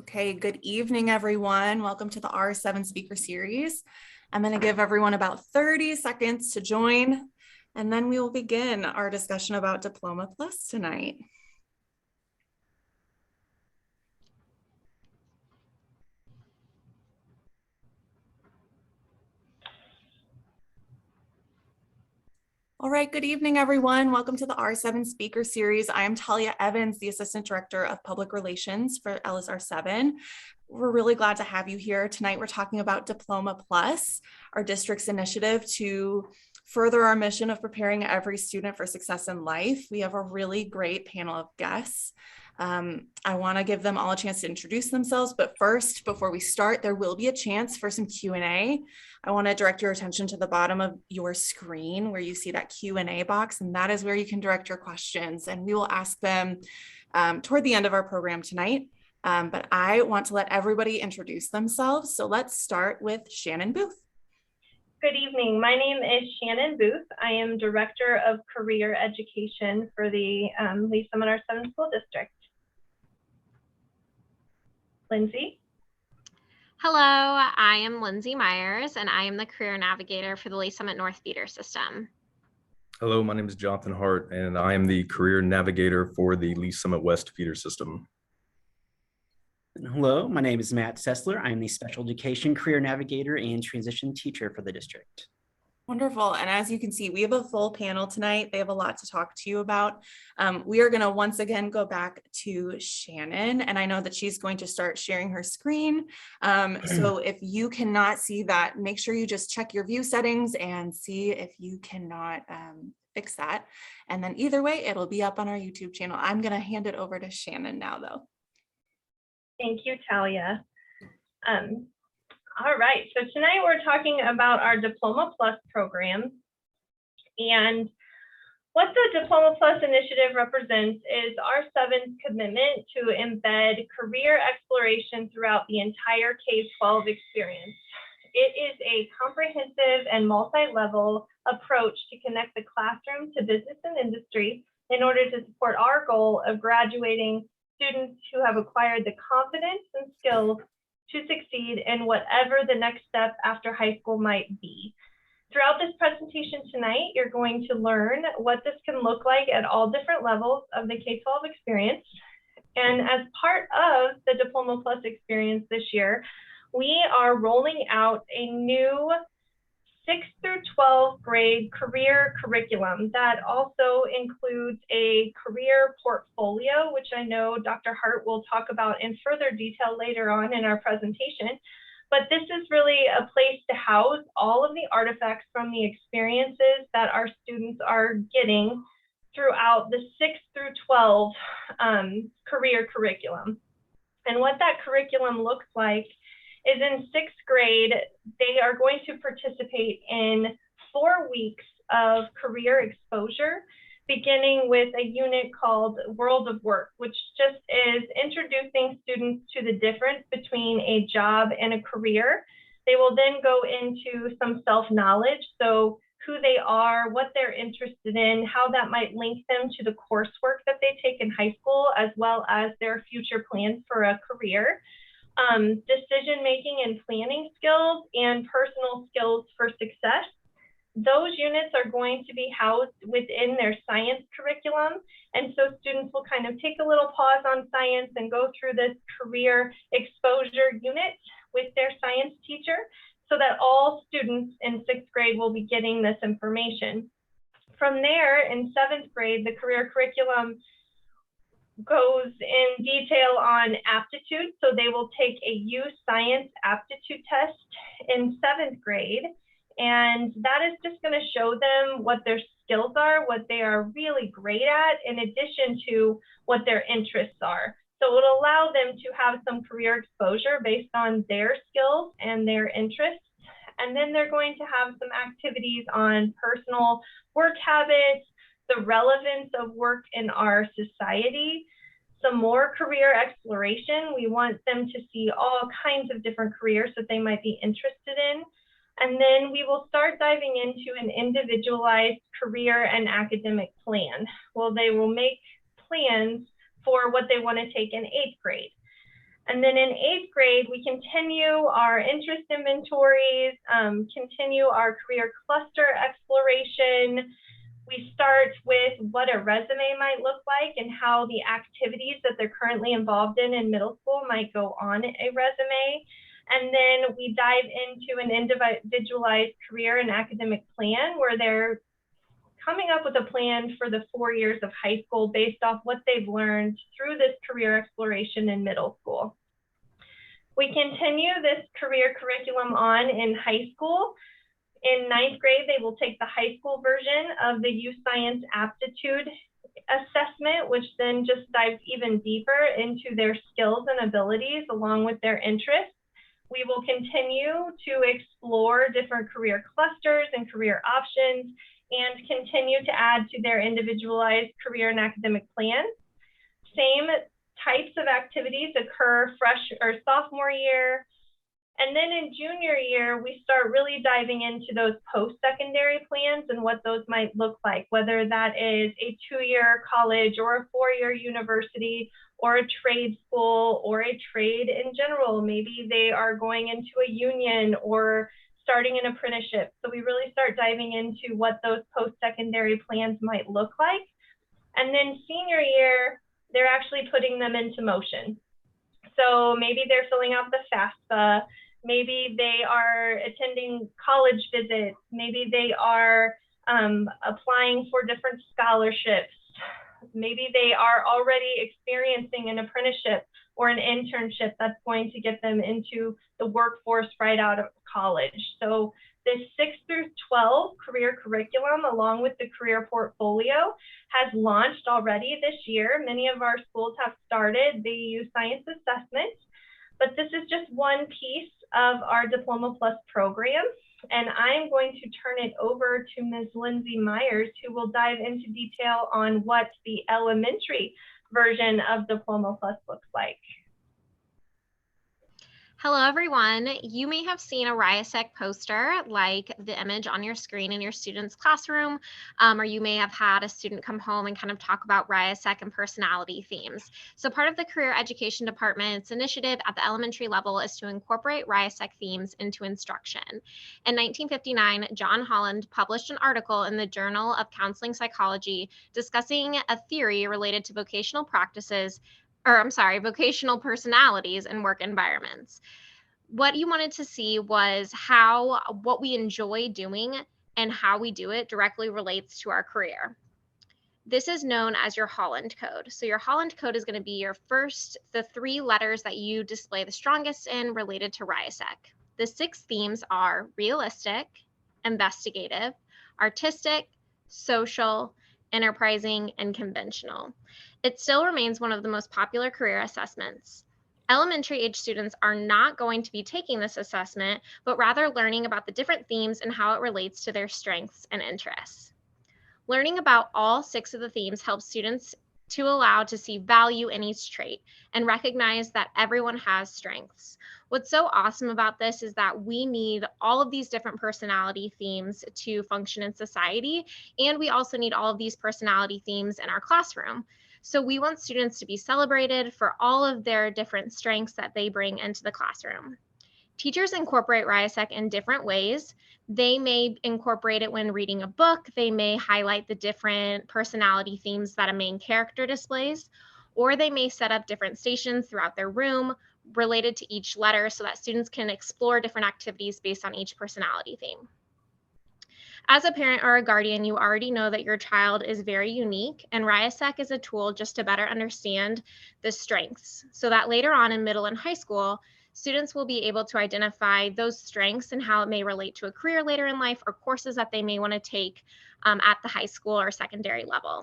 Okay, good evening, everyone. Welcome to the R7 speaker series. I'm going to give everyone about 30 seconds to join, and then we will begin our discussion about Diploma Plus tonight. All right, good evening, everyone. Welcome to the R7 speaker series. I am Talia Evans, the Assistant Director of Public Relations for LSR7. We're really glad to have you here. Tonight, we're talking about Diploma Plus, our district's initiative to further our mission of preparing every student for success in life. We have a really great panel of guests. I want to give them all a chance to introduce themselves, but first, before we start, there will be a chance for some Q&A. I want to direct your attention to the bottom of your screen where you see that Q&A box, and that is where you can direct your questions, and we will ask them toward the end of our program tonight. But I want to let everybody introduce themselves, so let's start with Shannon Booth. Good evening. My name is Shannon Booth. I am Director of Career Education for the Lee Summit R7 School District. Lindsay. Hello, I am Lindsay Myers, and I am the Career Navigator for the Lee Summit North Feeder System. Hello, my name is Jonathan Hart, and I am the Career Navigator for the Lee Summit West Feeder System. Hello, my name is Matt Sessler. I am the Special Education Career Navigator and Transition Teacher for the district. Wonderful. And as you can see, we have a full panel tonight. They have a lot to talk to you about. We are going to once again go back to Shannon, and I know that she's going to start sharing her screen. So if you cannot see that, make sure you just check your view settings and see if you cannot fix that. And then either way, it'll be up on our YouTube channel. I'm going to hand it over to Shannon now, though. Thank you, Talia. All right, so tonight we're talking about our Diploma Plus program. And what the Diploma Plus initiative represents is R7's commitment to embed career exploration throughout the entire K-12 experience. It is a comprehensive and multi-level approach to connect the classroom to business and industry in order to support our goal of graduating students who have acquired the confidence and skills to succeed in whatever the next step after high school might be. Throughout this presentation tonight, you're going to learn what this can look like at all different levels of the K-12 experience. And as part of the Diploma Plus experience this year, we are rolling out a new 6th through 12th grade career curriculum that also includes a career portfolio, which I know Dr. Hart will talk about in further detail later on in our presentation. But this is really a place to house all of the artifacts from the experiences that our students are getting throughout the 6th through 12 career curriculum. And what that curriculum looks like is in 6th grade, they are going to participate in 4 weeks of career exposure, beginning with a unit called World of Work, which just is introducing students to the difference between a job and a career. They will then go into some self-knowledge, so who they are, what they're interested in, how that might link them to the coursework that they take in high school, as well as their future plans for a career. Decision-making and planning skills, and personal skills for success. Those units are going to be housed within their science curriculum. And so students will kind of take a little pause on science and go through this career exposure unit with their science teacher so that all students in 6th grade will be getting this information. From there, in 7th grade, the career curriculum goes in detail on aptitude. So they will take a U Science aptitude test in 7th grade. And that is just going to show them what their skills are, what they are really great at, in addition to what their interests are. So it will allow them to have some career exposure based on their skills and their interests. And then they're going to have some activities on personal work habits, the relevance of work in our society, some more career exploration. We want them to see all kinds of different careers that they might be interested in. And then we will start diving into an individualized career and academic plan. Well, they will make plans for what they want to take in 8th grade. And then in 8th grade, we continue our interest inventories, continue our career cluster exploration. We start with what a resume might look like and how the activities that they're currently involved in middle school might go on a resume. And then we dive into an individualized career and academic plan where they're coming up with a plan for the 4 years of high school based off what they've learned through this career exploration in middle school. We continue this career curriculum on in high school. In 9th grade, they will take the high school version of the U Science aptitude assessment, which then just dives even deeper into their skills and abilities along with their interests. We will continue to explore different career clusters and career options and continue to add to their individualized career and academic plan. Same types of activities occur sophomore year. And then in junior year, we start really diving into those post-secondary plans and what those might look like, whether that is a 2-year college or a 4-year university or a trade school or a trade in general. Maybe they are going into a union or starting an apprenticeship. So we really start diving into what those post-secondary plans might look like. And then senior year, they're actually putting them into motion. So maybe they're filling out the FAFSA, maybe they are attending college visits, maybe they are applying for different scholarships, maybe they are already experiencing an apprenticeship or an internship that's going to get them into the workforce right out of college. So this 6 through 12 career curriculum, along with the career portfolio, has launched already this year. Many of our schools have started the U Science assessment, but this is just one piece of our Diploma Plus program. And I'm going to turn it over to Ms. Lindsay Myers, who will dive into detail on what the elementary version of Diploma Plus looks like. Hello, everyone. You may have seen a RIASEC poster like the image on your screen in your student's classroom, or you may have had a student come home and kind of talk about RIASEC and personality themes. So part of the Career Education Department's initiative at the elementary level is to incorporate RIASEC themes into instruction. In 1959, John Holland published an article in the Journal of Counseling Psychology discussing a theory related to vocational personalities in work environments. What you wanted to see was how what we enjoy doing and how we do it directly relates to our career. This is known as your Holland code. So your Holland code is going to be the 3 letters that you display the strongest in related to RIASEC. The 6 themes are realistic, investigative, artistic, social, enterprising, and conventional. It still remains one of the most popular career assessments. Elementary age students are not going to be taking this assessment, but rather learning about the different themes and how it relates to their strengths and interests. Learning about all 6 of the themes helps students to allow to see value in each trait and recognize that everyone has strengths. What's so awesome about this is that we need all of these different personality themes to function in society, and we also need all of these personality themes in our classroom. So we want students to be celebrated for all of their different strengths that they bring into the classroom. Teachers incorporate RIASEC in different ways. They may incorporate it when reading a book. They may highlight the different personality themes that a main character displays, or they may set up different stations throughout their room related to each letter so that students can explore different activities based on each personality theme. As a parent or a guardian, you already know that your child is very unique, and RIASEC is a tool just to better understand the strengths so that later on in middle and high school, students will be able to identify those strengths and how it may relate to a career later in life or courses that they may want to take at the high school or secondary level.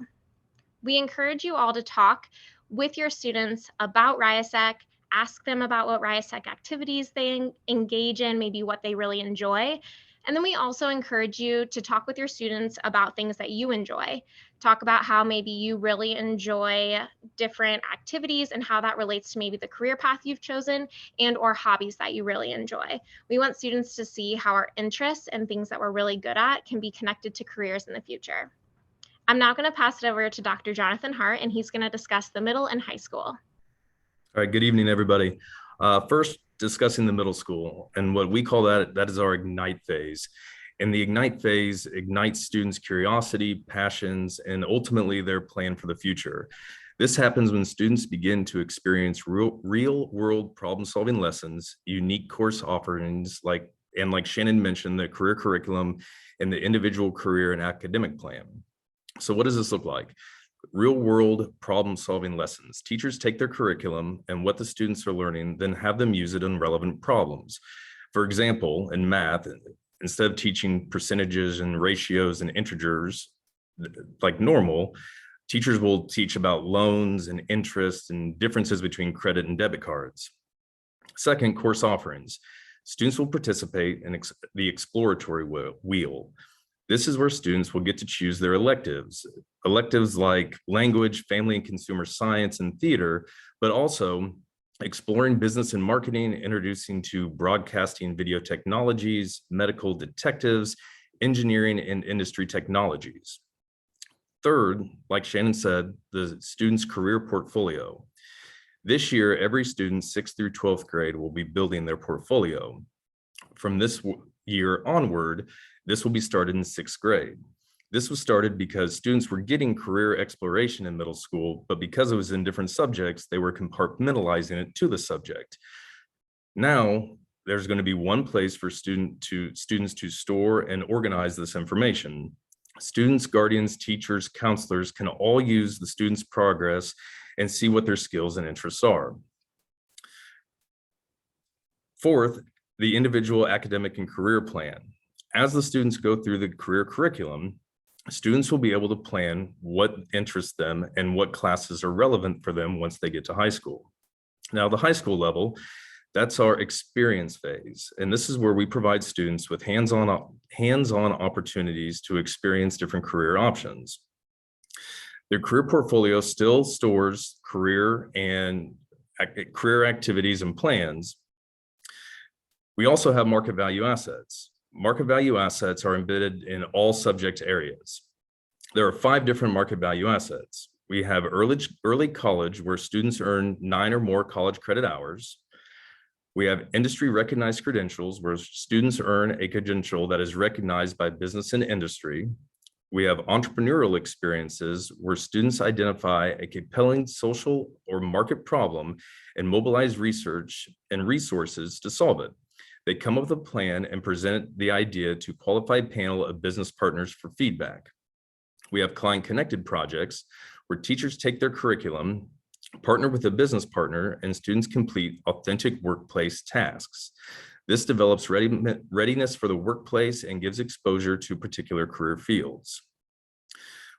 We encourage you all to talk with your students about RIASEC, ask them about what RIASEC activities they engage in, maybe what they really enjoy. And then we also encourage you to talk with your students about things that you enjoy. Talk about how maybe you really enjoy different activities and how that relates to maybe the career path you've chosen and or hobbies that you really enjoy. We want students to see how our interests and things that we're really good at can be connected to careers in the future. I'm now going to pass it over to Dr. Jonathan Hart, and he's going to discuss the middle and high school. All right, good evening, everybody. First, discussing the middle school, and what we call that is our Ignite phase. And the Ignite phase ignites students' curiosity, passions, and ultimately their plan for the future. This happens when students begin to experience real world problem solving lessons, unique course offerings, like Shannon mentioned, the career curriculum and the individual career and academic plan. So what does this look like? Real world problem solving lessons. Teachers take their curriculum and what the students are learning, then have them use it on relevant problems. For example, in math, instead of teaching percentages and ratios and integers like normal, teachers will teach about loans and interest and differences between credit and debit cards. Second, course offerings. Students will participate in the exploratory wheel. This is where students will get to choose their electives like language, family and consumer science, and theater, but also exploring business and marketing, introducing to broadcasting video technologies, medical detectives, engineering, and industry technologies. Third, like Shannon said, the student's career portfolio. This year, every student 6th through 12th grade will be building their portfolio. From this year onward, this will be started in 6th grade. This was started because students were getting career exploration in middle school, but because it was in different subjects, they were compartmentalizing it to the subject. Now, there's going to be one place for students to store and organize this information. Students, guardians, teachers, counselors can all use the student's progress and see what their skills and interests are. Fourth, the individual academic and career plan. As the students go through the career curriculum, students will be able to plan what interests them and what classes are relevant for them once they get to high school. Now, the high school level, that's our experience phase. And this is where we provide students with hands-on opportunities to experience different career options. Their career portfolio still stores career activities and plans. We also have market value assets. Market value assets are embedded in all subject areas. There are 5 different market value assets. We have early college, where students earn 9 or more college credit hours. We have industry recognized credentials, where students earn a credential that is recognized by business and industry. We have entrepreneurial experiences, where students identify a compelling social or market problem and mobilize research and resources to solve it. They come up with a plan and present the idea to a qualified panel of business partners for feedback. We have client-connected projects, where teachers take their curriculum, partner with a business partner, and students complete authentic workplace tasks. This develops readiness for the workplace and gives exposure to particular career fields.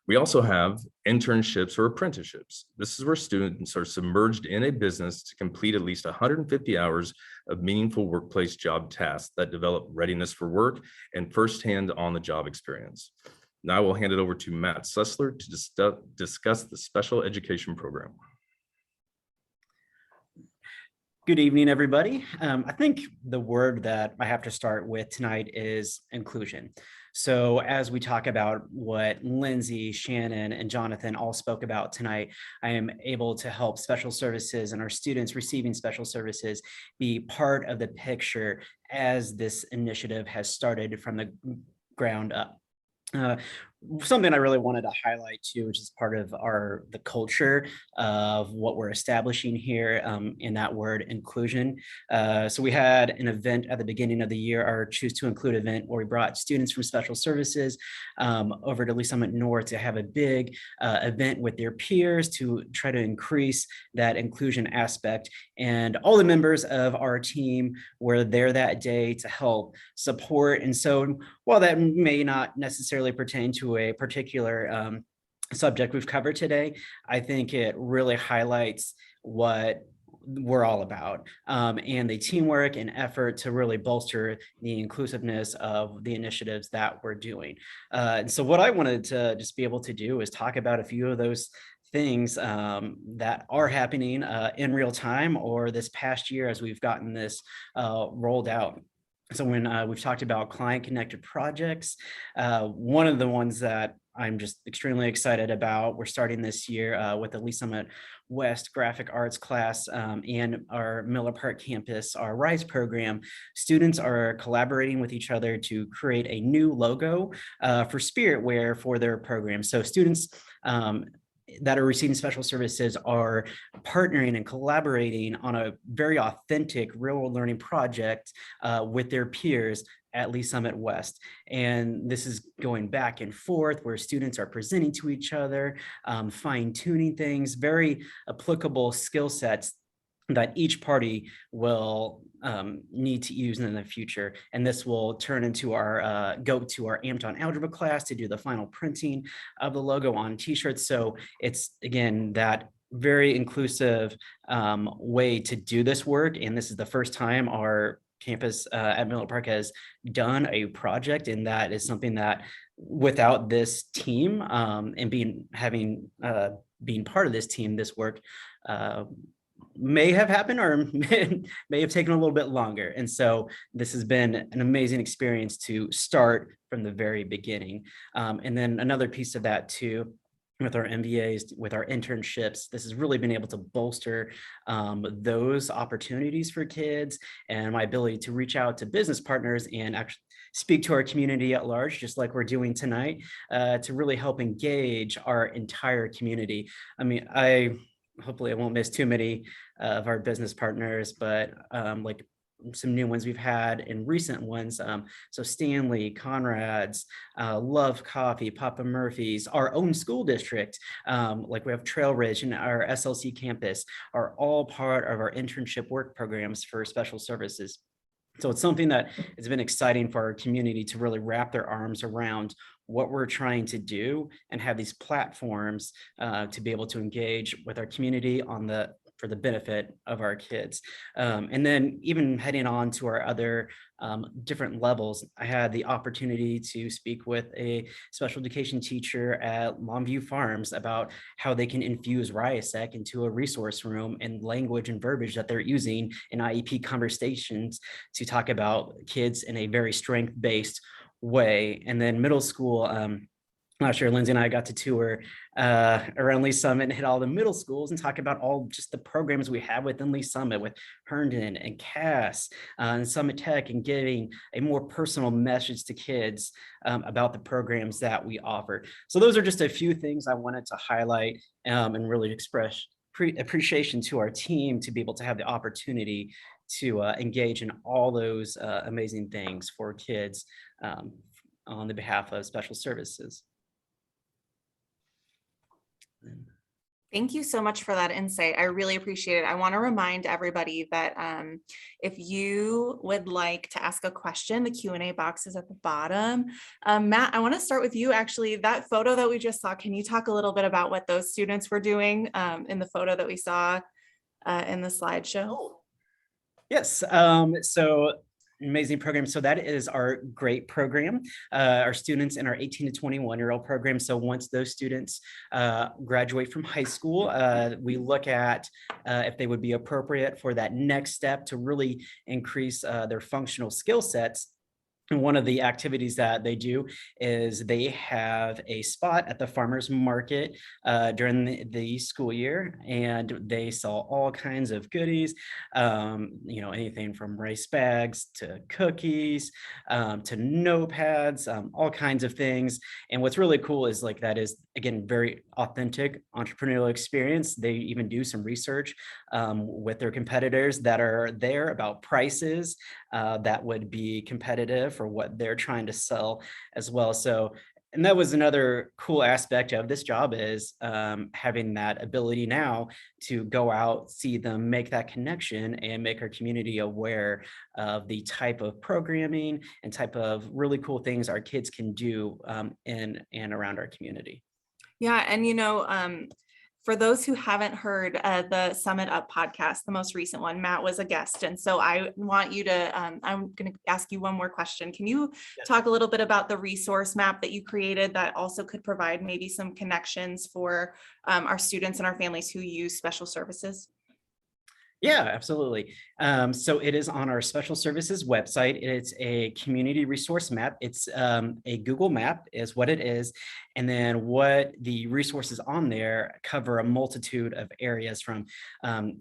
We also have internships or apprenticeships. This is where students are submerged in a business to complete at least 150 hours of meaningful workplace job tasks that develop readiness for work and firsthand on-the-job experience. Now I will hand it over to Matt Sussler to discuss the special education program. Good evening, everybody. I think the word that I have to start with tonight is inclusion. So as we talk about what Lindsay, Shannon, and Jonathan all spoke about tonight, I am able to help special services and our students receiving special services be part of the picture as this initiative has started from the ground up. Something I really wanted to highlight too, which is part of the culture of what we're establishing here in that word inclusion. So we had an event at the beginning of the year, our Choose to Include event, where we brought students from special services over to Lee Summit North to have a big event with their peers to try to increase that inclusion aspect. And all the members of our team were there that day to help support. And so while that may not necessarily pertain to a particular subject we've covered today, I think it really highlights what we're all about and the teamwork and effort to really bolster the inclusiveness of the initiatives that we're doing. And so what I wanted to just be able to do is talk about a few of those things that are happening in real time or this past year as we've gotten this rolled out. So when we've talked about client connected projects, one of the ones that I'm just extremely excited about. We're starting this year with the Lee Summit West Graphic Arts class and our Miller Park campus, our RISE program. Students are collaborating with each other to create a new logo for Spirit Wear for their program. So students that are receiving special services are partnering and collaborating on a very authentic real world learning project with their peers at Lee Summit West. And this is going back and forth where students are presenting to each other, fine tuning things, very applicable skill sets that each party will need to use in the future. And this will turn into our, go to our Amped On Algebra class to do the final printing of the logo on t-shirts. So it's, again, that very inclusive way to do this work. And this is the first time our campus at Miller Park has done a project, and that is something that without this team and being part of this team, this work may have happened or may have taken a little bit longer. And so this has been an amazing experience to start from the very beginning. And then another piece of that too, with our MBAs, with our internships, this has really been able to bolster those opportunities for kids and my ability to reach out to business partners and actually speak to our community at large, just like we're doing tonight, to really help engage our entire community. I mean, hopefully I won't miss too many of our business partners, but like some new ones we've had and recent ones. So Stanley, Conrad's, Love Coffee, Papa Murphy's, our own school district, like we have Trail Ridge and our SLC campus are all part of our internship work programs for special services. So it's something that has been exciting for our community to really wrap their arms around what we're trying to do and have these platforms to be able to engage with our community for the benefit of our kids. And then even heading on to our other different levels, I had the opportunity to speak with a special education teacher at Longview Farms about how they can infuse RIASEC into a resource room and language and verbiage that they're using in IEP conversations to talk about kids in a very strength-based way. And then middle school, last year, Lindsay and I got to tour around Lee Summit and hit all the middle schools and talk about all just the programs we have within Lee Summit with Herndon and Cass and Summit Tech, and giving a more personal message to kids about the programs that we offer. So those are just a few things I wanted to highlight and really express appreciation to our team to be able to have the opportunity to engage in all those amazing things for kids on the behalf of special services. Thank you so much for that insight. I really appreciate it. I want to remind everybody that if you would like to ask a question, the Q&A box is at the bottom. Matt, I want to start with you. Actually, that photo that we just saw, can you talk a little bit about what those students were doing in the photo that we saw in the slideshow? Yes. So amazing program. So that is our GREAT program, our students in our 18 to 21-year-old program. So once those students graduate from high school, we look at if they would be appropriate for that next step to really increase their functional skill sets. And one of the activities that they do is they have a spot at the farmers market during the school year, and they sell all kinds of goodies, anything from rice bags to cookies to notepads, all kinds of things. And what's really cool is that is, again, very authentic entrepreneurial experience. They even do some research with their competitors that are there about prices that would be competitive for what they're trying to sell as well. So, and that was another cool aspect of this job is having that ability now to go out, see them, make that connection, and make our community aware of the type of programming and type of really cool things our kids can do in and around our community. Yeah, and for those who haven't heard the Summit Up podcast, the most recent one, Matt was a guest. And so I want you to, I'm going to ask you one more question. Can you talk a little bit about the resource map that you created that also could provide maybe some connections for our students and our families who use special services? Yeah, absolutely. So it is on our special services website. It's a community resource map. It's a Google map is what it is. And then what the resources on there cover a multitude of areas from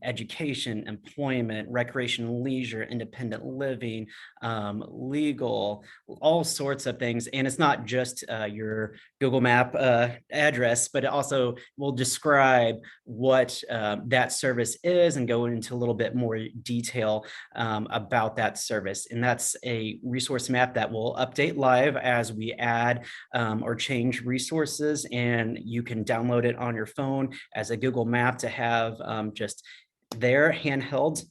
education, employment, recreation, leisure, independent living, legal, all sorts of things. And it's not just your Google map address, but it also will describe what that service is and go into a little bit more detail about that service. And that's a resource map that will update live as we add or change resources, and you can download it on your phone as a Google map to have just there handheld.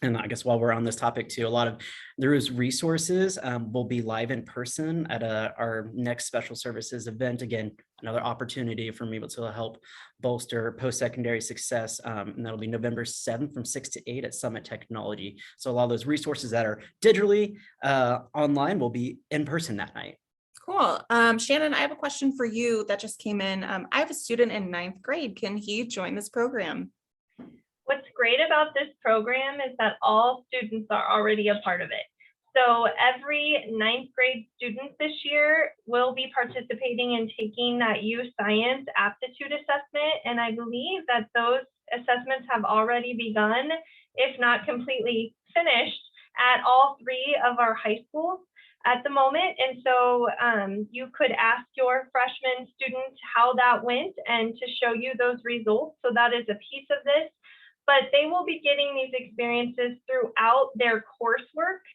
And I guess while we're on this topic too, a lot of those resources will be live in person at our next special services event. Again, another opportunity for me to help bolster post-secondary success. And that'll be November 7th from 6 to 8 at Summit Technology. So a lot of those resources that are digitally online will be in person that night. Cool. Shannon, I have a question for you that just came in. I have a student in 9th grade. Can he join this program? What's great about this program is that all students are already a part of it. So every 9th grade student this year will be participating in taking that U Science aptitude assessment. And I believe that those assessments have already begun, if not completely finished, at all 3 of our high schools at the moment. And so you could ask your freshman students how that went and to show you those results. So that is a piece of this. But they will be getting these experiences throughout their coursework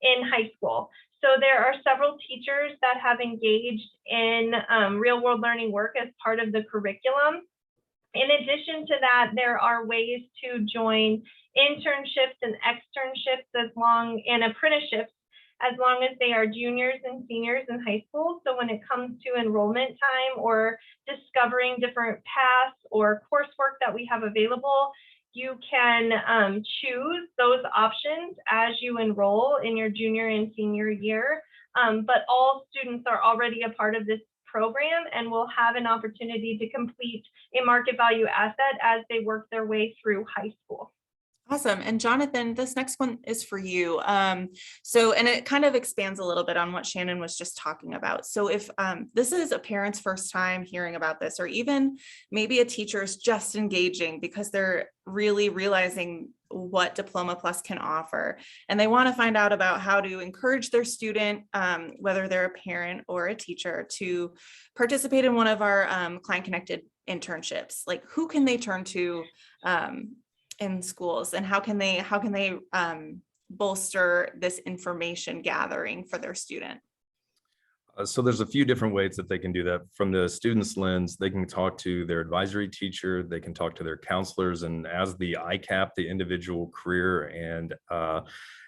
in high school. So there are several teachers that have engaged in real world learning work as part of the curriculum. In addition to that, there are ways to join internships and externships and apprenticeships as long as they are juniors and seniors in high school. So when it comes to enrollment time or discovering different paths or coursework that we have available, you can choose those options as you enroll in your junior and senior year. But all students are already a part of this program and will have an opportunity to complete a market value asset as they work their way through high school. Awesome. And Jonathan, this next one is for you. And it kind of expands a little bit on what Shannon was just talking about. So if this is a parent's first time hearing about this, or even maybe a teacher is just engaging because they're really realizing what Diploma Plus can offer, and they want to find out about how to encourage their student, whether they're a parent or a teacher, to participate in one of our client connected internships, like who can they turn to in schools, and how can they bolster this information gathering for their student? So there's a few different ways that they can do that. From the student's lens, they can talk to their advisory teacher, they can talk to their counselors, and as the ICAP, the individual career and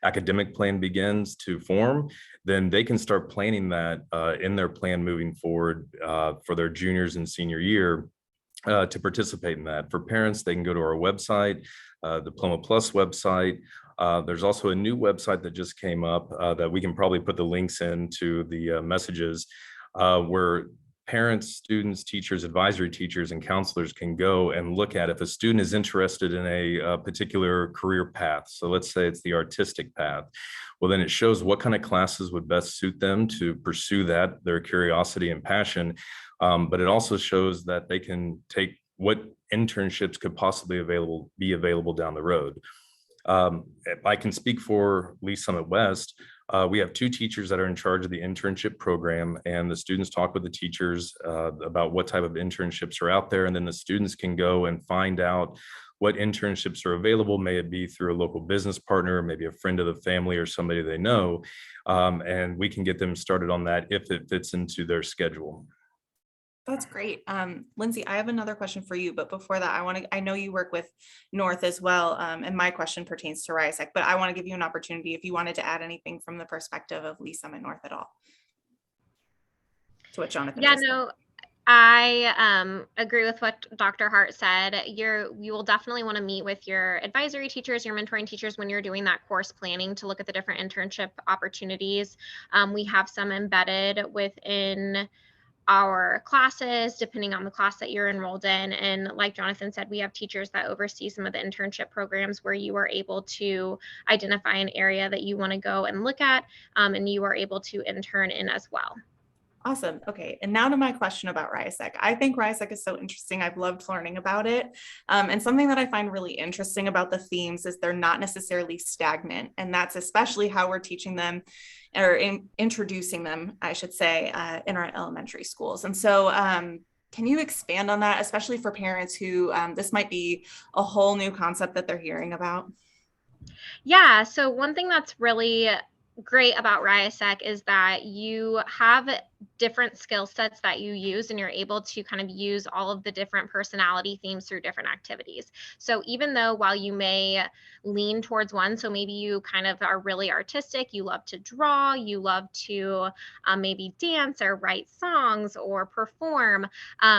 academic plan begins to form, then they can start planning that in their plan moving forward for their juniors and senior year. To participate in that. For parents, they can go to our website, Diploma Plus website. There's also a new website that just came up that we can probably put the links into the messages where parents, students, teachers, advisory teachers, and counselors can go and look at if a student is interested in a particular career path. So let's say it's the artistic path. Well, then it shows what kind of classes would best suit them to pursue that, their curiosity and passion. But it also shows that they can take what internships could possibly be available down the road. I can speak for Lee Summit West. We have 2 teachers that are in charge of the internship program, and the students talk with the teachers about what type of internships are out there, and then the students can go and find out what internships are available. May it be through a local business partner, maybe a friend of the family or somebody they know, and we can get them started on that if it fits into their schedule. That's great. Lindsay, I have another question for you, but before that, I know you work with North as well. And my question pertains to RIASEC, but I want to give you an opportunity if you wanted to add anything from the perspective of Lee Summit North at all to what Jonathan Yeah, just said. no, I agree with what Dr. Hart said. You will definitely want to meet with your advisory teachers, your mentoring teachers when you're doing that course planning to look at the different internship opportunities. We have some embedded within our classes, depending on the class that you're enrolled in. And like Jonathan said, we have teachers that oversee some of the internship programs where you are able to identify an area that you want to go and look at, and you are able to intern in as well. Awesome. Okay. And now to my question about RIASEC. I think RIASEC is so interesting. I've loved learning about it. And something that I find really interesting about the themes is they're not necessarily stagnant. And that's especially how we're teaching them or introducing them, I should say, in our elementary schools. And so can you expand on that, especially for parents who this might be a whole new concept that they're hearing about? Yeah. So one thing that's really great about RIASEC is that you have different skill sets that you use, and you're able to kind of use all of the different personality themes through different activities. So even though while you may lean towards one, so maybe you kind of are really artistic, you love to draw, you love to maybe dance or write songs or perform,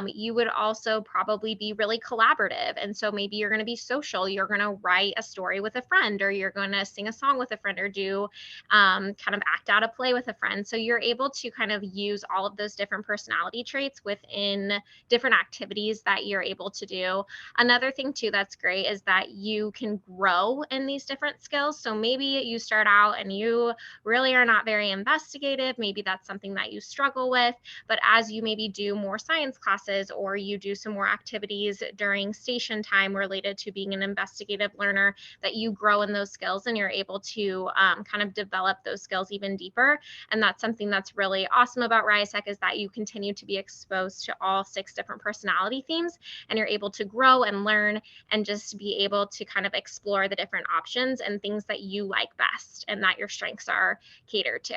you would also probably be really collaborative. And so maybe you're going to be social, you're going to write a story with a friend, or you're going to sing a song with a friend, or do kind of act out a play with a friend. So you're able to kind of use all of those different personality traits within different activities that you're able to do. Another thing too that's great is that you can grow in these different skills. So maybe you start out and you really are not very investigative. Maybe that's something that you struggle with. But as you maybe do more science classes, or you do some more activities during station time related to being an investigative learner, that you grow in those skills and you're able to kind of develop those skills even deeper. And that's something that's really awesome about RIASEC, is that you continue to be exposed to all 6 different personality themes, and you're able to grow and learn and just be able to kind of explore the different options and things that you like best and that your strengths are catered to.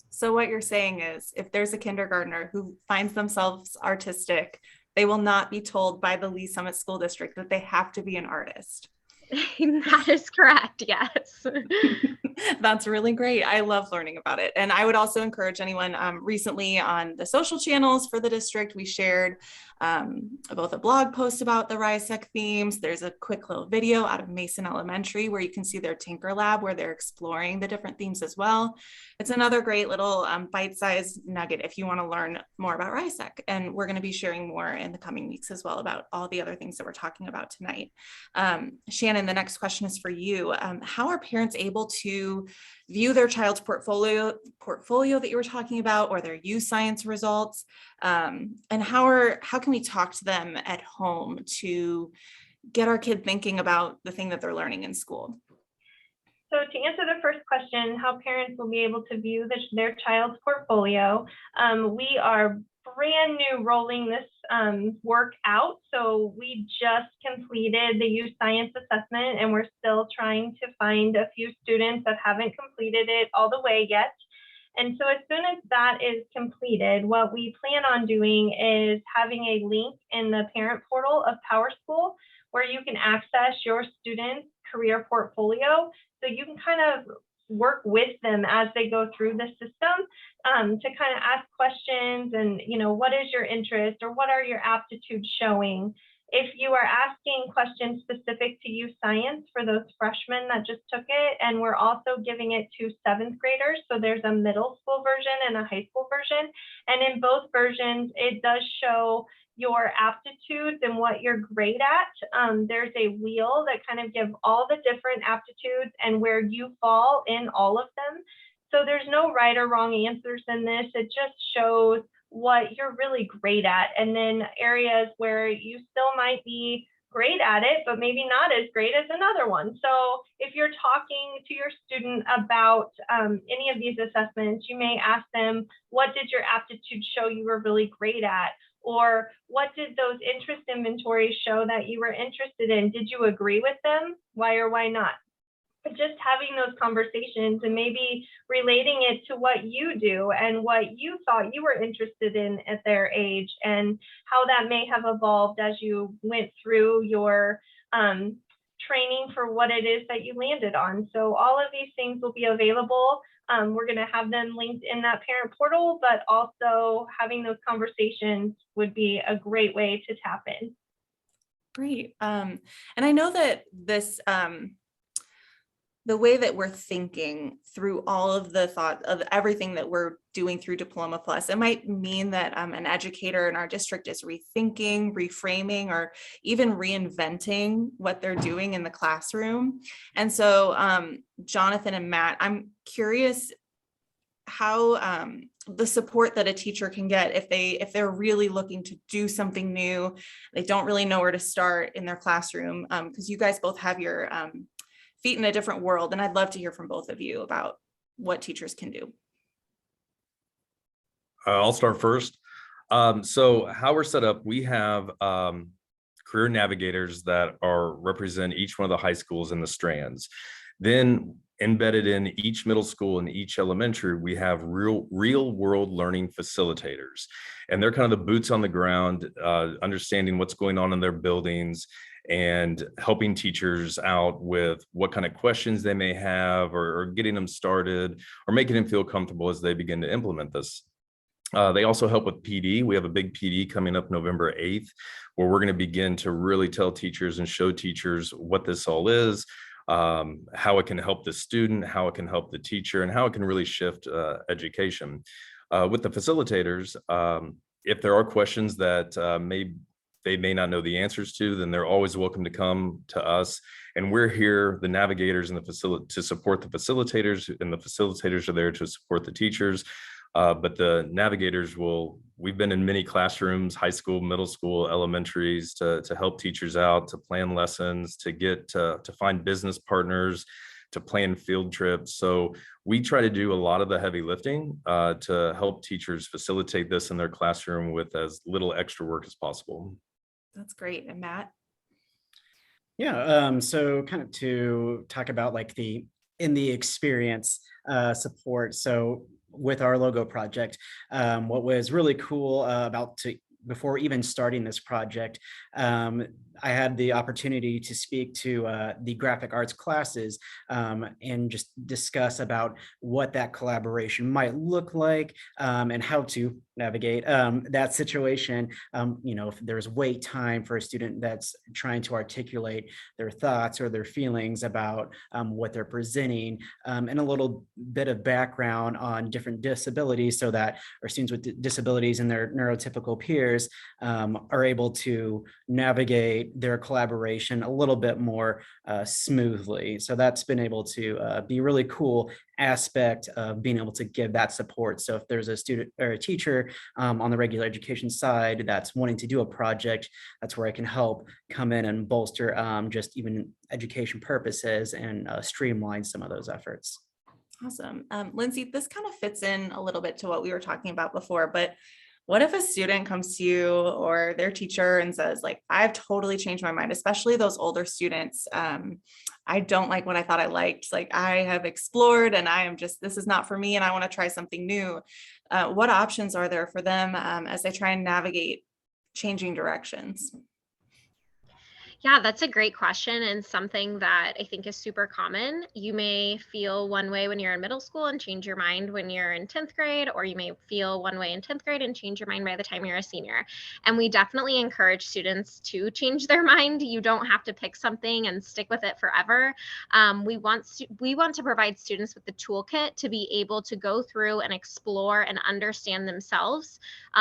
So what you're saying is, if there's a kindergartner who finds themselves artistic, they will not be told by the Lee Summit School District that they have to be an artist. That is correct. Yes. That's really great. I love learning about it. And I would also encourage anyone, recently on the social channels for the district, we shared both a blog post about the RIASEC themes. There's a quick little video out of Mason Elementary where you can see their Tinker Lab, where they're exploring the different themes as well. It's another great little bite-sized nugget if you want to learn more about RIASEC. And we're going to be sharing more in the coming weeks as well about all the other things that we're talking about tonight. Shannon, the next question is for you. How are parents able to view their child's portfolio that you were talking about, or their youth science results? And how can we talk to them at home to get our kid thinking about the thing that they're learning in school? So to answer the first question, how parents will be able to view their child's portfolio, we are brand new rolling this work out. So we just completed the youth science assessment, and we're still trying to find a few students that haven't completed it all the way yet. And so as soon as that is completed, what we plan on doing is having a link in the parent portal of PowerSchool where you can access your student's career portfolio. So you can kind of work with them as they go through the system to kind of ask questions and, what is your interest, or what are your aptitudes showing? If you are asking questions specific to youth science for those freshmen that just took it, and we're also giving it to 7th graders. So there's a middle school version and a high school version. And in both versions, it does show your aptitudes and what you're great at. There's a wheel that kind of gives all the different aptitudes and where you fall in all of them. So there's no right or wrong answers in this. It just shows what you're really great at, and then areas where you still might be great at it, but maybe not as great as another one. So if you're talking to your student about any of these assessments, you may ask them, what did your aptitude show you were really great at? Or what did those interest inventories show that you were interested in? Did you agree with them? Why or why not? Just having those conversations and maybe relating it to what you do and what you thought you were interested in at their age, and how that may have evolved as you went through your training for what it is that you landed on. So all of these things will be available. We're going to have them linked in that parent portal, but also having those conversations would be a great way to tap in. Great. And I know that this the way that we're thinking through all of the thought of everything that we're doing through Diploma Plus. It might mean that an educator in our district is rethinking, reframing, or even reinventing what they're doing in the classroom. And so Jonathan and Matt, I'm curious how the support that a teacher can get if they're really looking to do something new, they don't really know where to start in their classroom, because you guys both have your feet in a different world. And I'd love to hear from both of you about what teachers can do. I'll start first. So how we're set up, we have career navigators that represent each one of the high schools in the strands. Then embedded in each middle school and each elementary, we have real world learning facilitators. And they're kind of the boots on the ground, understanding what's going on in their buildings and helping teachers out with what kind of questions they may have, or getting them started, or making them feel comfortable as they begin to implement this. They also help with PD. We have a big PD coming up November 8th, where we're going to begin to really tell teachers and show teachers what this all is, how it can help the student, how it can help the teacher, and how it can really shift education. With the facilitators, if there are questions that they may not know the answers to, then they're always welcome to come to us. And we're here, the navigators and the facility, to support the facilitators, and the facilitators are there to support the teachers. But the navigators we've been in many classrooms, high school, middle school, elementaries, to help teachers out, to plan lessons, to find business partners, to plan field trips. So we try to do a lot of the heavy lifting to help teachers facilitate this in their classroom with as little extra work as possible. That's great. And Matt? Yeah, so kind of to talk about like the experience support. So with our logo project, what was really cool before even starting this project, I had the opportunity to speak to the graphic arts classes and just discuss about what that collaboration might look like, and how to navigate that situation. If there's wait time for a student that's trying to articulate their thoughts or their feelings about what they're presenting, and a little bit of background on different disabilities, so that our students with disabilities and their neurotypical peers are able to navigate their collaboration a little bit more smoothly. So that's been able to be a really cool aspect of being able to give that support. So if there's a student or a teacher on the regular education side that's wanting to do a project, that's where I can help come in and bolster just even education purposes and streamline some of those efforts. Awesome. Lindsay, this kind of fits in a little bit to what we were talking about before, but what if a student comes to you or their teacher and says, like, I've totally changed my mind, especially those older students. I don't like what I thought I liked. Like, I have explored and this is not for me, and I want to try something new. What options are there for them as they try and navigate changing directions? Yeah, that's a great question, and something that I think is super common. You may feel one way when you're in middle school and change your mind when you're in 10th grade, or you may feel one way in 10th grade and change your mind by the time you're a senior. And we definitely encourage students to change their mind. You don't have to pick something and stick with it forever. We want to provide students with the toolkit to be able to go through and explore and understand themselves.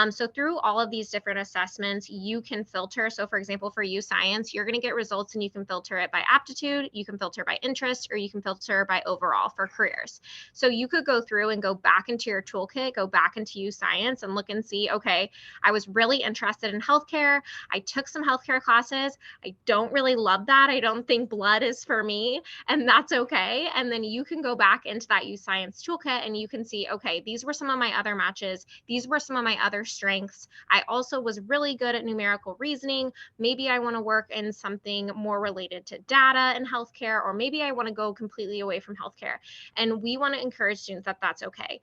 So through all of these different assessments, you can filter. So for example, for you science, you're going to get results and you can filter it by aptitude, you can filter by interest, or you can filter by overall for careers. So you could go through and go back into your toolkit, go back into you science and look and see, okay, I was really interested in healthcare. I took some healthcare classes. I don't really love that. I don't think blood is for me, and that's okay. And then you can go back into that you science toolkit and you can see, okay, these were some of my other matches. These were some of my other strengths. I also was really good at numerical reasoning. Maybe I want to work in something more related to data in healthcare, or maybe I want to go completely away from healthcare. And we want to encourage students that that's okay.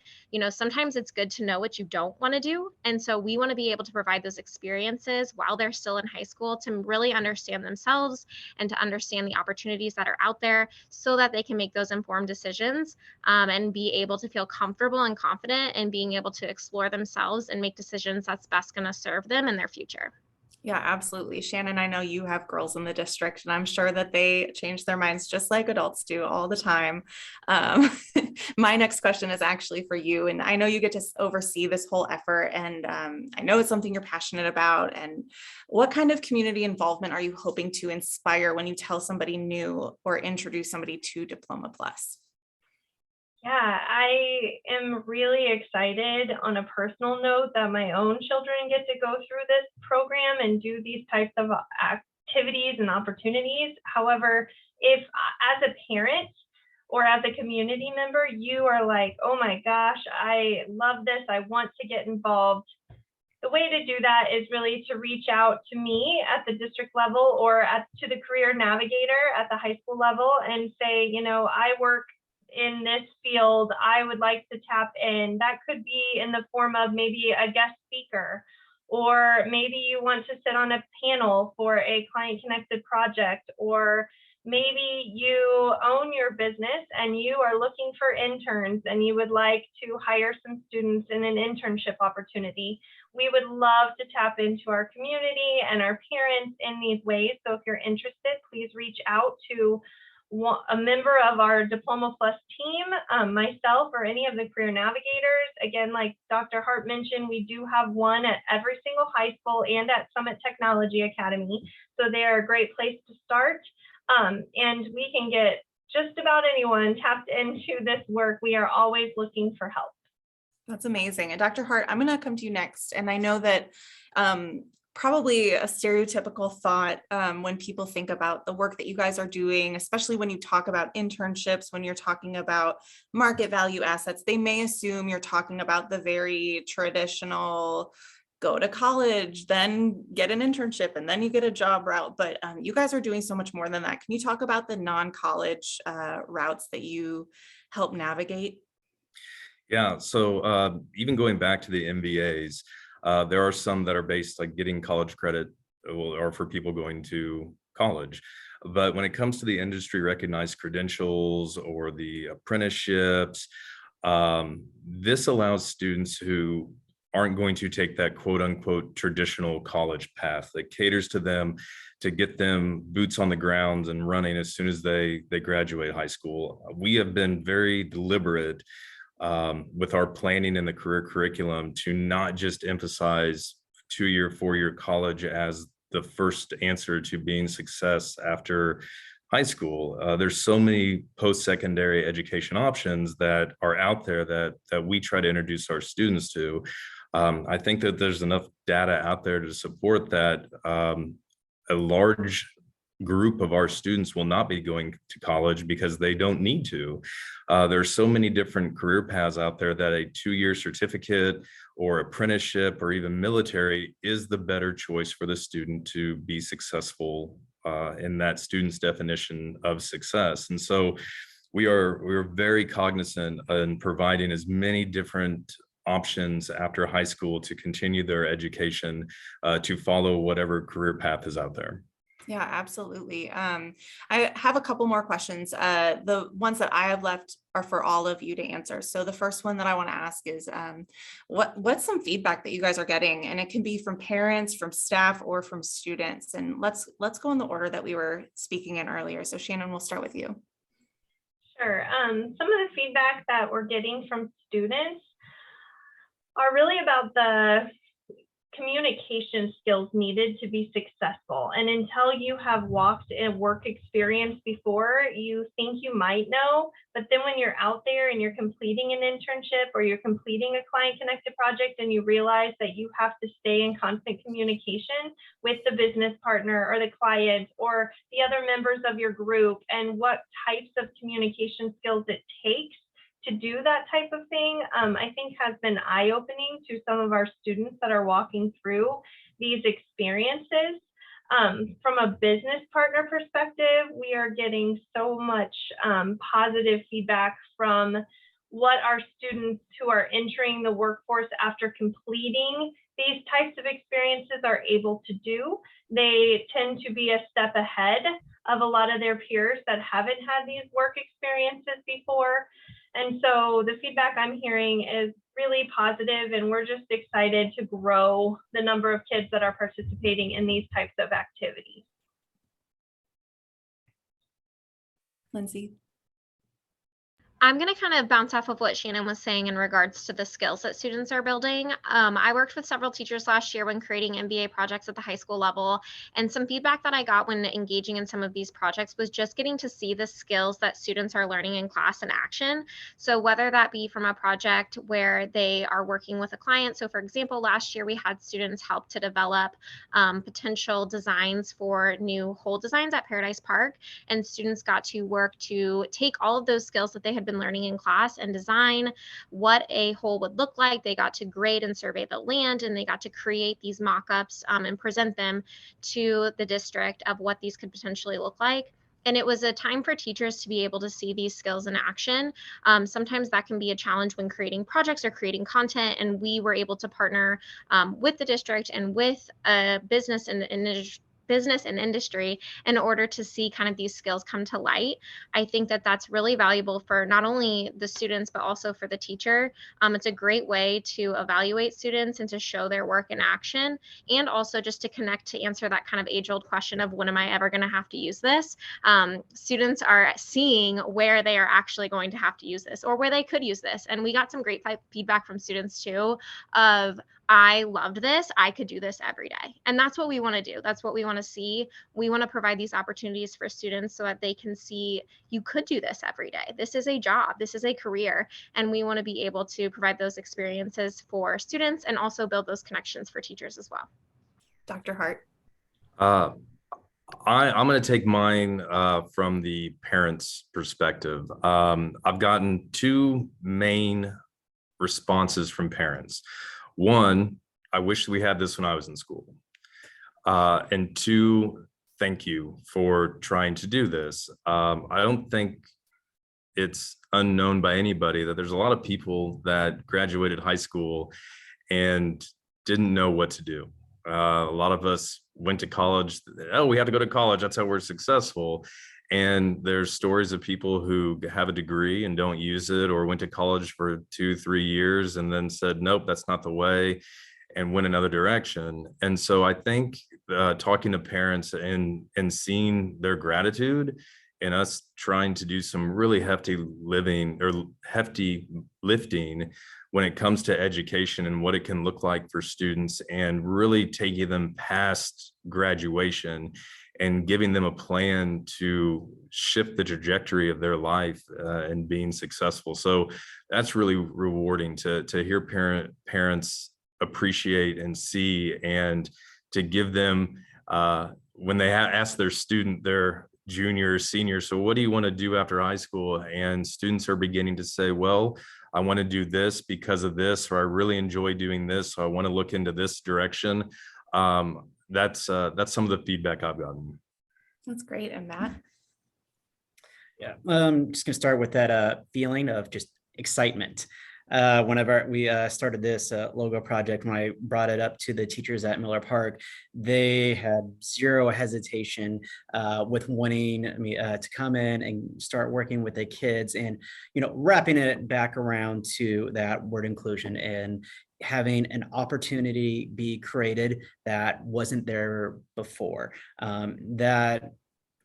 Sometimes it's good to know what you don't want to do. And so we want to be able to provide those experiences while they're still in high school to really understand themselves and to understand the opportunities that are out there so that they can make those informed decisions and be able to feel comfortable and confident in being able to explore themselves and make decisions that's best going to serve them in their future. Yeah, absolutely. Shannon, I know you have girls in the district, and I'm sure that they change their minds just like adults do all the time. Um, my next question is actually for you, and I know you get to oversee this whole effort, and I know it's something you're passionate about. And what kind of community involvement are you hoping to inspire when you tell somebody new or introduce somebody to Diploma Plus? Yeah, I am really excited on a personal note that my own children get to go through this program and do these types of activities and opportunities. However, if as a parent or as a community member, you are like, oh my gosh, I love this, I want to get involved. The way to do that is really to reach out to me at the district level or to the career navigator at the high school level and say, I work in this field, I would like to tap in. That could be in the form of maybe a guest speaker, or maybe you want to sit on a panel for a client connected project, or maybe you own your business and you are looking for interns and you would like to hire some students in an internship opportunity. We would love to tap into our community and our parents in these ways. So if you're interested, please reach out to a member of our Diploma Plus team, myself, or any of the career navigators. Again, like Dr. Hart mentioned, we do have one at every single high school and at Summit Technology Academy. So they are a great place to start. And we can get just about anyone tapped into this work. We are always looking for help. That's amazing. And Dr. Hart, I'm going to come to you next. And I know that probably a stereotypical thought when people think about the work that you guys are doing, especially when you talk about internships, when you're talking about market value assets, they may assume you're talking about the very traditional go to college, then get an internship, and then you get a job route. But you guys are doing so much more than that. Can you talk about the non-college routes that you help navigate? Yeah, so even going back to the MBAs, there are some that are based like getting college credit or for people going to college. But when it comes to the industry recognized credentials or the apprenticeships, this allows students who aren't going to take that quote unquote traditional college path that caters to them to get them boots on the ground and running as soon as they graduate high school. We have been very deliberate with our planning in the career curriculum to not just emphasize 2-year, 4-year college as the first answer to being success after high school. There's so many post-secondary education options that are out there that we try to introduce our students to. I think that there's enough data out there to support that a large group of our students will not be going to college because they don't need to. There's so many different career paths out there that a 2-year certificate or apprenticeship or even military is the better choice for the student to be successful in that student's definition of success. And so we're very cognizant in providing as many different options after high school to continue their education to follow whatever career path is out there. Yeah, absolutely. I have a couple more questions. The ones that I have left are for all of you to answer. So the first one that I want to ask is what's some feedback that you guys are getting? And it can be from parents, from staff, or from students. And let's go in the order that we were speaking in earlier. So Shannon, we'll start with you. Sure. Some of the feedback that we're getting from students are really about the communication skills needed to be successful. And until you have walked in work experience before, you think you might know, but then when you're out there and you're completing an internship or you're completing a client connected project and you realize that you have to stay in constant communication with the business partner or the client or the other members of your group and what types of communication skills it takes to do that type of thing, I think has been eye-opening to some of our students that are walking through these experiences. From a business partner perspective, we are getting so much positive feedback from what our students who are entering the workforce after completing these types of experiences are able to do. They tend to be a step ahead of a lot of their peers that haven't had these work experiences before. And so the feedback I'm hearing is really positive, and we're just excited to grow the number of kids that are participating in these types of activities. Lindsay. I'm going to kind of bounce off of what Shannon was saying in regards to the skills that students are building. I worked with several teachers last year when creating MBA projects at the high school level, and some feedback that I got when engaging in some of these projects was just getting to see the skills that students are learning in class in action. So whether that be from a project where they are working with a client. So for example, last year we had students help to develop potential designs for new hole designs at Paradise Park, and students got to work to take all of those skills that they had been learning in class and design what a hole would look like. They got to grade and survey the land, and they got to create these mock-ups and present them to the district of what these could potentially look like. And it was a time for teachers to be able to see these skills in action. Sometimes that can be a challenge when creating projects or creating content, and we were able to partner with the district and with a business and industry in order to see kind of these skills come to light. I think that that's really valuable for not only the students, but also for the teacher. It's a great way to evaluate students and to show their work in action, and also just to connect to answer that kind of age-old question of when am I ever going to have to use this? Students are seeing where they are actually going to have to use this or where they could use this. And we got some great feedback from students too of, I loved this. I could do this every day. And that's what we want to do. That's what we want to see. We want to provide these opportunities for students so that they can see you could do this every day. This is a job. This is a career. And we want to be able to provide those experiences for students and also build those connections for teachers as well. Dr. Hart. I'm going to take mine from the parents' perspective. I've gotten two main responses from parents. One, I wish we had this when I was in school. And two, thank you for trying to do this. I don't think it's unknown by anybody that there's a lot of people that graduated high school and didn't know what to do. A lot of us went to college. Oh, we had to go to college. That's how we're successful. And there's stories of people who have a degree and don't use it, or went to college for 2-3 years and then said, nope, that's not the way, and went another direction. And so I think talking to parents and seeing their gratitude and us trying to do some really hefty lifting when it comes to education and what it can look like for students, and really taking them past graduation and giving them a plan to shift the trajectory of their life and being successful. So that's really rewarding to hear parents appreciate and see, and to give them when they ask their student, their junior or senior, so what do you want to do after high school? And students are beginning to say, well, I want to do this because of this, or I really enjoy doing this, so I want to look into this direction. That's some of the feedback I've gotten. That's great. And Matt? Yeah, I'm just gonna start with that feeling of just excitement. Whenever we started this logo project, when I brought it up to the teachers at Miller Park, they had zero hesitation with wanting me to come in and start working with the kids, and wrapping it back around to that word inclusion and having an opportunity be created that wasn't there before. That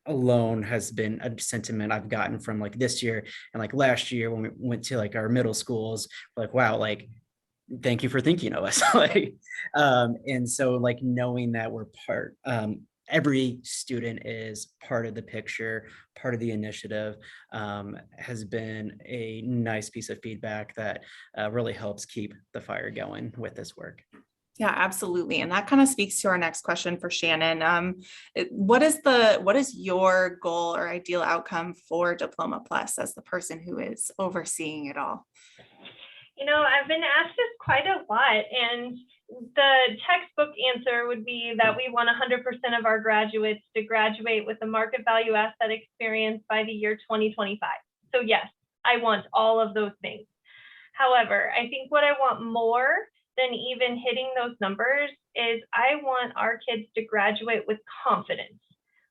alone has been a sentiment I've gotten from like this year and like last year when we went to like our middle schools, like, wow, like, thank you for thinking of us. Like, and so like knowing that we're part, every student is part of the picture, part of the initiative, has been a nice piece of feedback that really helps keep the fire going with this work. Yeah, absolutely. And that kind of speaks to our next question for Shannon. What is your goal or ideal outcome for Diploma Plus as the person who is overseeing it all? I've been asked this quite a lot, and the textbook answer would be that we want 100% of our graduates to graduate with a market value asset experience by the year 2025. So yes, I want all of those things. However, I think what I want more than even hitting those numbers is I want our kids to graduate with confidence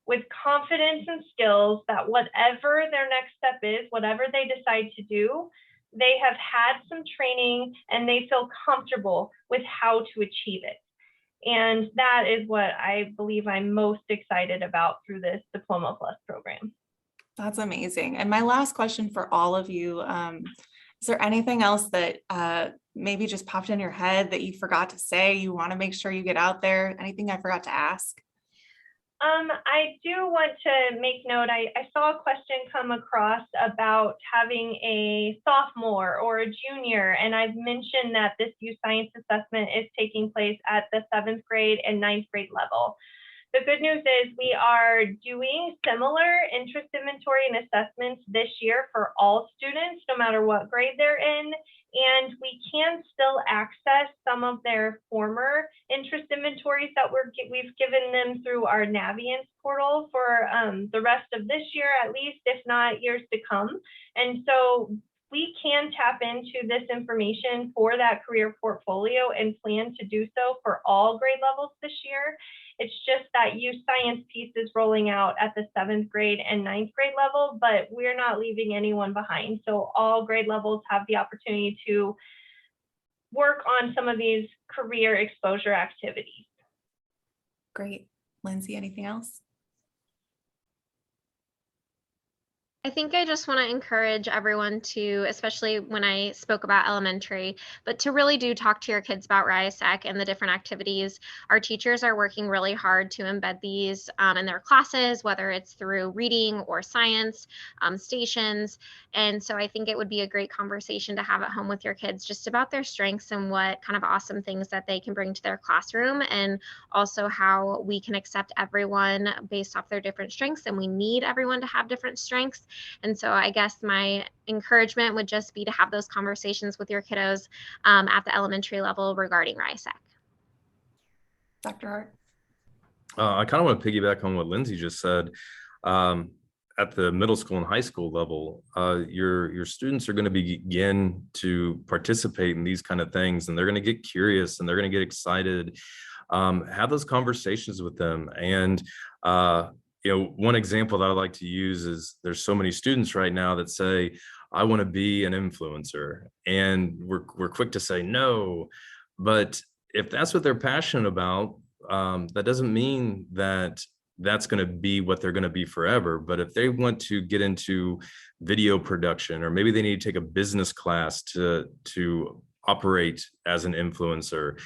and skills that whatever their next step is, whatever they decide to do, they have had some training and they feel comfortable with how to achieve it. And that is what I believe I'm most excited about through this Diploma Plus program. That's amazing. And my last question for all of you, is there anything else that maybe just popped in your head that you forgot to say, you want to make sure you get out there? Anything I forgot to ask? I do want to make note, I saw a question come across about having a sophomore or a junior, and I've mentioned that this youth science assessment is taking place at the 7th grade and 9th grade level. The good news is we are doing similar interest inventory and assessments this year for all students, no matter what grade they're in. And we can still access some of their former interest inventories that we've given them through our Navient portal for the rest of this year, at least, if not years to come. And so we can tap into this information for that career portfolio and plan to do so for all grade levels this year. It's just that youth science piece is rolling out at the 7th grade and 9th grade level, but we're not leaving anyone behind. So all grade levels have the opportunity to work on some of these career exposure activities. Great. Lindsay, anything else? I think I just want to encourage everyone to, especially when I spoke about elementary, but to really do talk to your kids about RIASEC and the different activities. Our teachers are working really hard to embed these in their classes, whether it's through reading or science stations. And so I think it would be a great conversation to have at home with your kids just about their strengths and what kind of awesome things that they can bring to their classroom, and also how we can accept everyone based off their different strengths, and we need everyone to have different strengths. And so I guess my encouragement would just be to have those conversations with your kiddos at the elementary level regarding RIASEC. Dr. Hart? I kind of want to piggyback on what Lindsay just said. At the middle school and high school level, your students are going to begin to participate in these kind of things, and they're going to get curious and they're going to get excited. Have those conversations with them. And one example that I like to use is there's so many students right now that say, I want to be an influencer. And we're quick to say no. But if that's what they're passionate about, that doesn't mean that that's going to be what they're going to be forever. But if they want to get into video production, or maybe they need to take a business class to operate as an influencer,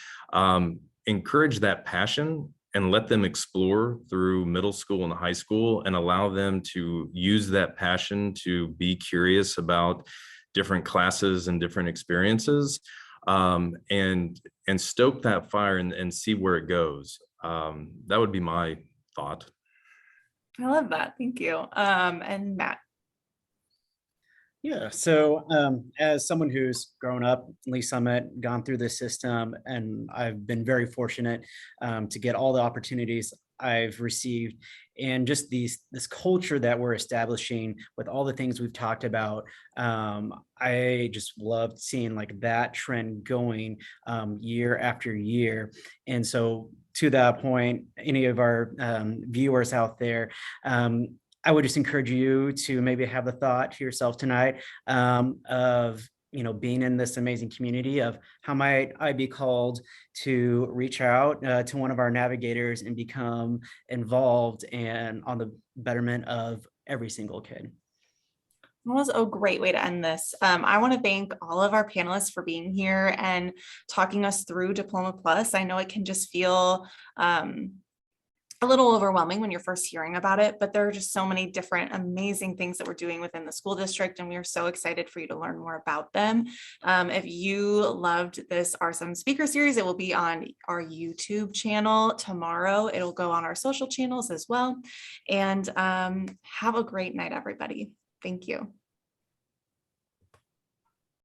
encourage that passion and let them explore through middle school and high school, and allow them to use that passion to be curious about different classes and different experiences, and stoke that fire and see where it goes. That would be my thought. I love that. Thank you. And Matt? Yeah, so as someone who's grown up in Lee Summit, gone through this system, and I've been very fortunate to get all the opportunities I've received, and just this culture that we're establishing with all the things we've talked about, I just loved seeing like that trend going year after year. And so to that point, any of our viewers out there, I would just encourage you to maybe have a thought to yourself tonight of being in this amazing community, of how might I be called to reach out to one of our navigators and become involved and on the betterment of every single kid. That was a great way to end this. I want to thank all of our panelists for being here and talking us through Diploma Plus. I know it can just feel a little overwhelming when you're first hearing about it, but there are just so many different amazing things that we're doing within the school district, and we are so excited for you to learn more about them. If you loved this R7 speaker series, it will be on our YouTube channel tomorrow. It'll go on our social channels as well. And have a great night, everybody. Thank you.